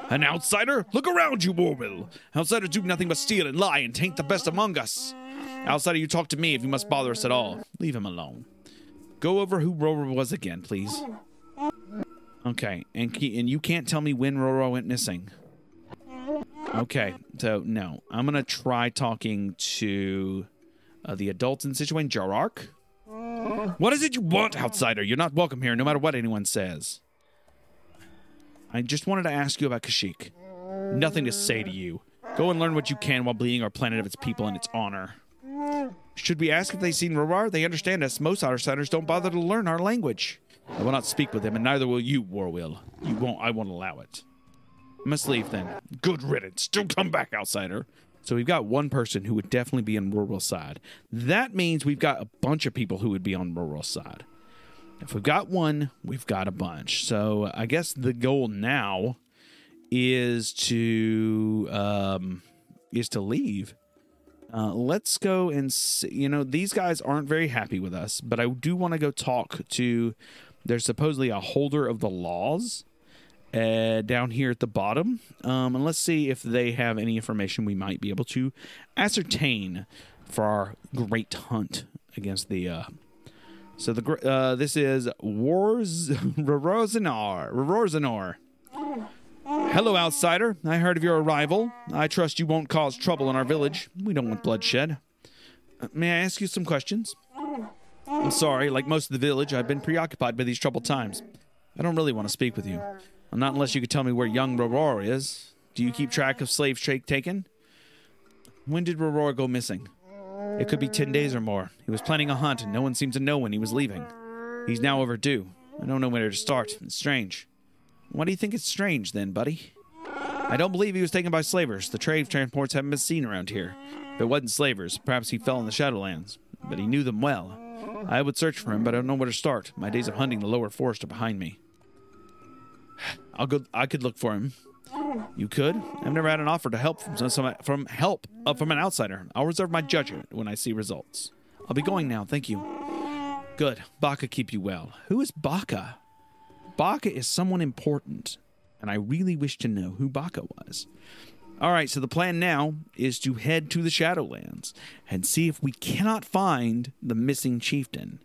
An outsider? Look around you, Warwill. Outsiders do nothing but steal and lie and taint the best among us. Outsider, you talk to me if you must bother us at all. Leave him alone. Go over who Rorah was again, please. Okay, and you can't tell me when Rorah went missing. Okay, so no. I'm going to try talking to the adults in the situation. Jarark? What is it you want, outsider? You're not welcome here, no matter what anyone says. I just wanted to ask you about Kashyyk. Nothing to say to you. Go and learn what you can while bleeding our planet of its people and its honor. Should we ask if they've seen Rorah? They understand us. Most outsiders don't bother to learn our language. I will not speak with them, and neither will you, Warwill. You won't. I won't allow it. I must leave then. Good riddance. Don't come back, outsider. So we've got one person who would definitely be on Rorwell's side. That means we've got a bunch of people who would be on Rorwell's side. If we've got one, we've got a bunch. So I guess the goal now is to leave. Let's go and see. You know, these guys aren't very happy with us, but I do want to go talk to. There's supposedly a holder of the laws down here at the bottom. And let's see if they have any information we might be able to ascertain for our great hunt against the. So this is Rorzinor. Hello, outsider. I heard of your arrival. I trust you won't cause trouble in our village. We don't want bloodshed. May I ask you some questions? I'm sorry, like most of the village, I've been preoccupied by these troubled times. I don't really want to speak with you. Not unless you could tell me where young Rorah is. Do you keep track of slaves taken? When did Rorah go missing? It could be 10 days or more. He was planning a hunt, and no one seemed to know when he was leaving. He's now overdue. I don't know where to start. It's strange. Why do you think it's strange, then, buddy? I don't believe he was taken by slavers. The trade transports haven't been seen around here. If it wasn't slavers, perhaps he fell in the Shadowlands. But he knew them well. I would search for him, but I don't know where to start. My days of hunting the lower forest are behind me. I could look for him. You could? I've never had an offer to help from an outsider. I'll reserve my judgment when I see results. I'll be going now, thank you. Good. Baka keep you well. Who is Baka? Baka is someone important, and I really wish to know who Baka was. All right, so the plan now is to head to the Shadowlands and see if we cannot find the missing chieftain,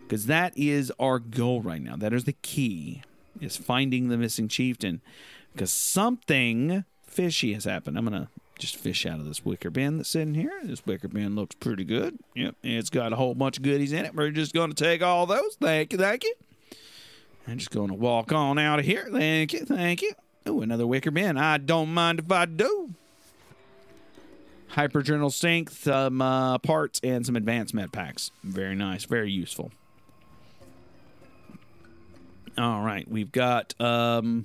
because that is our goal right now. That is the key, is finding the missing chieftain, because something fishy has happened. I'm going to just fish out of this wicker bin that's sitting here. This wicker bin looks pretty good. Yep, it's got a whole bunch of goodies in it. We're just going to take all those. Thank you, thank you. I'm just going to walk on out of here. Thank you, thank you. Oh, another wicker bin. I don't mind if I do. Hyperjournal strength, some parts, and some advanced med packs. Very nice, very useful. All right, we've got, I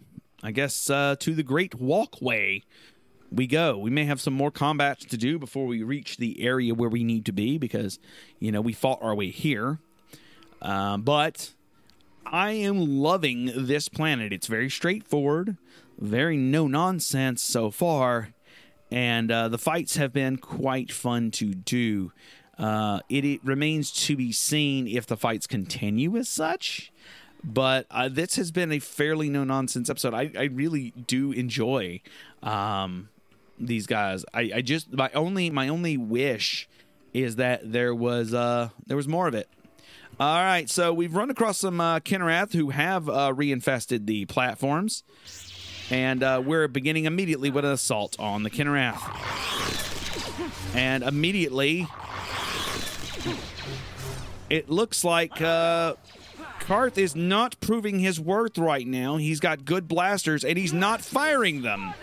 guess, to the Great Walkway we go. We may have some more combats to do before we reach the area where we need to be because, you know, we fought our way here. But I am loving this planet. It's very straightforward, very no-nonsense so far, and the fights have been quite fun to do. It remains to be seen if the fights continue as such, but this has been a fairly no-nonsense episode. I really do enjoy these guys. My only wish is that there was more of it. All right, so we've run across some Kinrath who have reinfested the platforms, and we're beginning immediately with an assault on the Kinrath. And immediately, it looks like Karth is not proving his worth right now. He's got good blasters, and he's not firing them.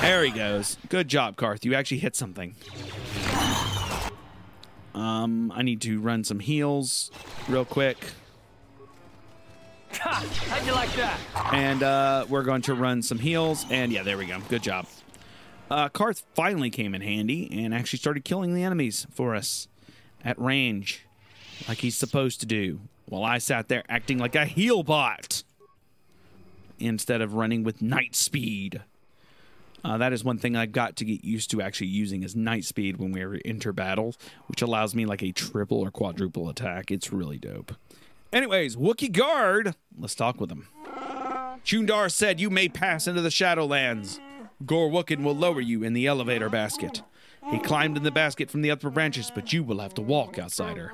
There he goes. Good job, Karth. You actually hit something. I need to run some heals real quick. How'd you like that? And we're going to run some heals. And yeah, there we go. Good job. Karth finally came in handy and actually started killing the enemies for us at range, like he's supposed to do, while I sat there acting like a heal bot instead of running with night speed. That is one thing I've got to get used to actually using is night speed when we enter battle, which allows me like a triple or quadruple attack. It's really dope. Anyways, Wookiee Guard. Let's talk with him. Chundar said you may pass into the Shadowlands. Gor Wookin will lower you in the elevator basket. He climbed in the basket from the upper branches, but you will have to walk, outsider.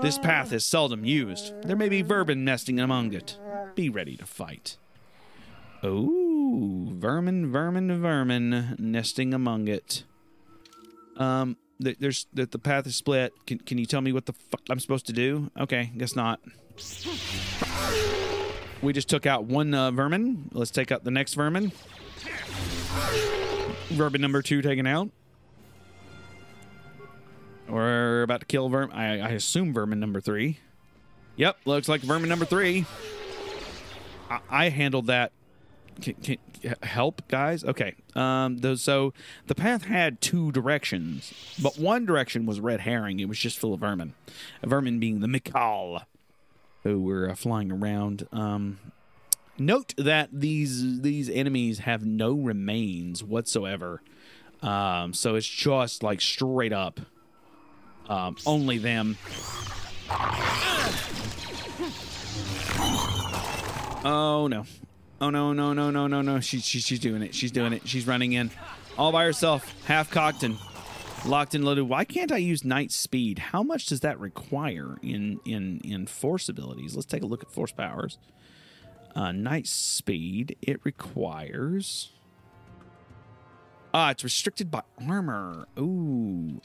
This path is seldom used. There may be vermin nesting among it. Be ready to fight. Oh, vermin nesting among it. The path is split. Can you tell me what the fuck I'm supposed to do? Okay, guess not. We just took out one vermin. Let's take out the next vermin. Vermin number 2 taken out. We're about to kill vermin. I assume vermin number 3. Yep, looks like vermin number 3. I handled that. Can help, guys? Okay. So the path had 2 directions, but one direction was red herring. It was just full of vermin. Vermin being the Mikal, who were flying around. Note that these enemies have no remains whatsoever. So it's just like straight up only them. Oh no. Oh no. She's doing it. She's doing it. She's running in all by herself, half cocked and locked and loaded. Why can't I use night speed? How much does that require in force abilities? Let's take a look at force powers. Night speed, it requires... it's restricted by armor. Ooh.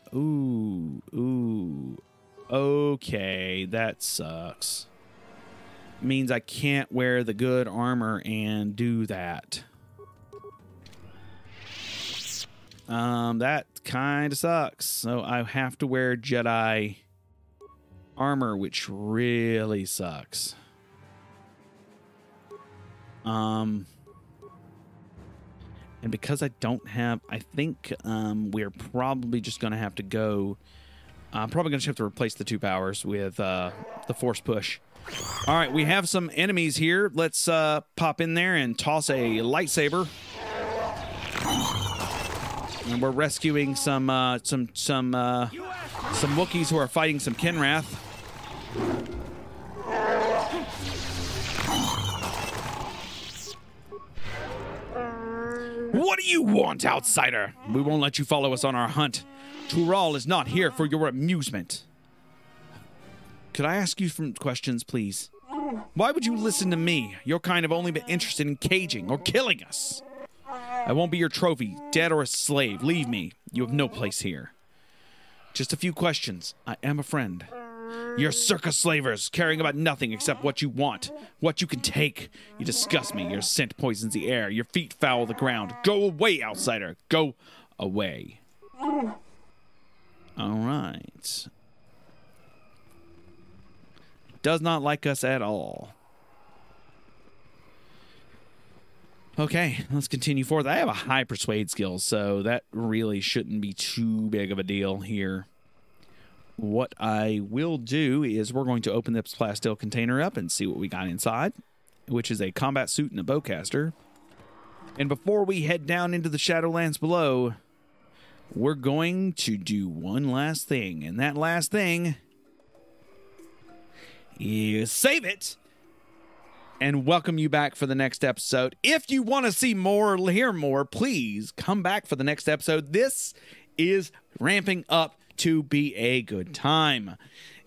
Okay, that sucks. Means I can't wear the good armor and do that. That kind of sucks. So I have to wear Jedi armor, which really sucks. And because I don't have, I think we're probably just going to have to go. I'm probably going to have to replace the 2 powers with the force push. All right, we have some enemies here. Let's pop in there and toss a lightsaber. And we're rescuing some Wookiees who are fighting some Kinrath. What do you want, outsider? We won't let you follow us on our hunt. Tural is not here for your amusement. Could I ask you some questions, please? Why would you listen to me? Your kind have only been interested in caging or killing us. I won't be your trophy, dead or a slave. Leave me. You have no place here. Just a few questions. I am a friend. You're Czerka slavers, caring about nothing except what you want, what you can take. You disgust me. Your scent poisons the air. Your feet foul the ground. Go away, outsider. Go away. All right. Does not like us at all. Okay, let's continue forth. I have a high persuade skill, so that really shouldn't be too big of a deal here. what I will do is we're going to open this plastil container up and see what we got inside, which is a combat suit and a bowcaster. And before we head down into the Shadowlands below, we're going to do one last thing. And that last thing is save it and welcome you back for the next episode. If you want to see more or hear more, please come back for the next episode. This is ramping up to be a good time.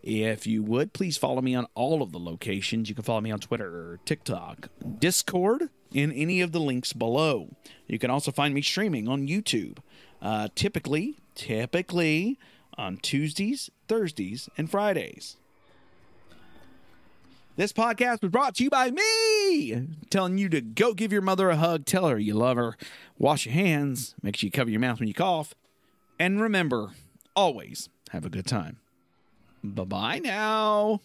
If you would, please follow me on all of the locations. You can follow me on Twitter, TikTok, Discord, in any of the links below. You can also find me streaming on YouTube, typically on Tuesdays, Thursdays, and Fridays. This podcast was brought to you by me, telling you to go give your mother a hug, tell her you love her, wash your hands, make sure you cover your mouth when you cough, and remember, always have a good time. Bye-bye now.